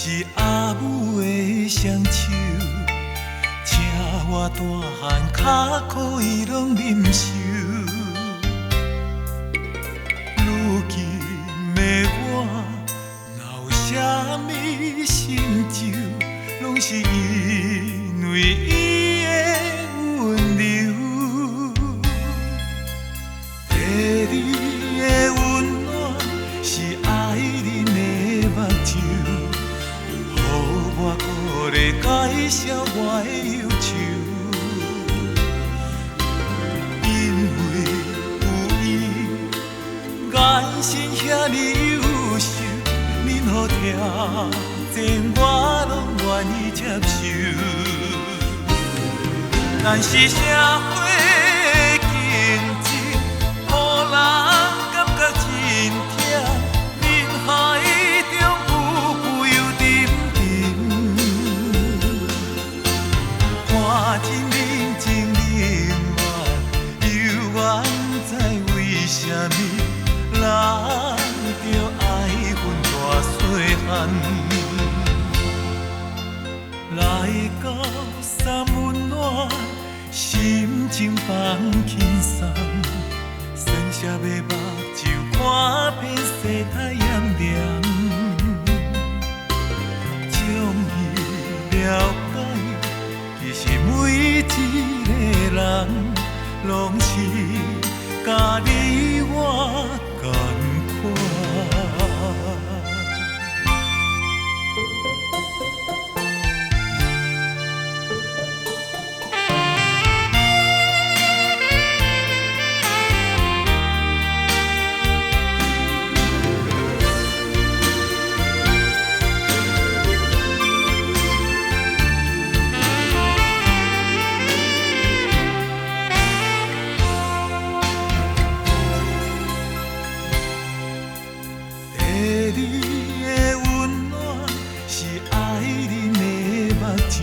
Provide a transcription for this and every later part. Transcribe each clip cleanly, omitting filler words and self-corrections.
是阿母的双手，请我大汉脚苦伊拢忍受。如今的我，哪有啥物成就，拢是因为伊的温柔。给你的温暖，是爱恁的目睭。我搁咧介绍我的忧愁，因为有伊，眼神遐尼优秀，恁好听前我拢愿意接受。咱是社会的竞争，互人感觉真痛，人海中浮浮游沉沉。看真认真冷漠，犹原知为什么人着爱分大细汉。来到三温暖，心情放轻松，酸涩的目睭看遍世态炎凉，终于了解。其实每一个人，拢是甲你我同款。你的温暖是爱恁的目睭，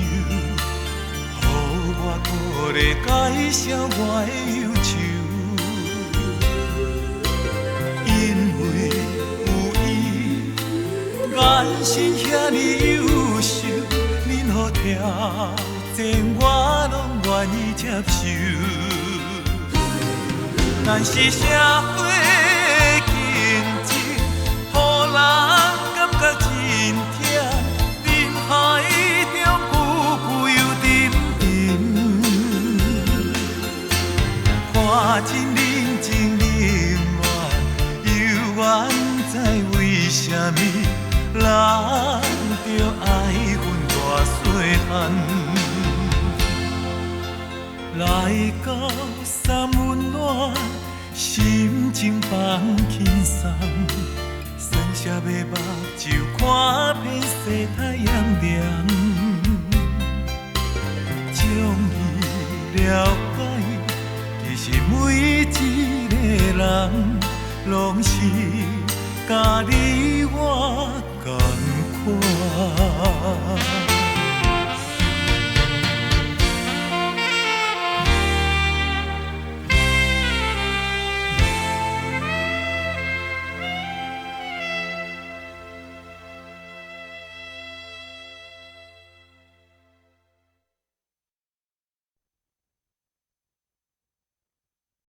予我搁咧介绍我的忧愁。因为有伊，眼神遐尼优秀，恁好条件我拢愿意接受。咱是社会的竞争。人感觉真痛，人海中浮浮游沉沉。看真认真冷漠，犹原知为什么人着爱分大细汉。来到三温暖，心情放轻松。酸涩的目睭看遍世态炎凉，终于了解，其实每一个人，拢是甲你我同款。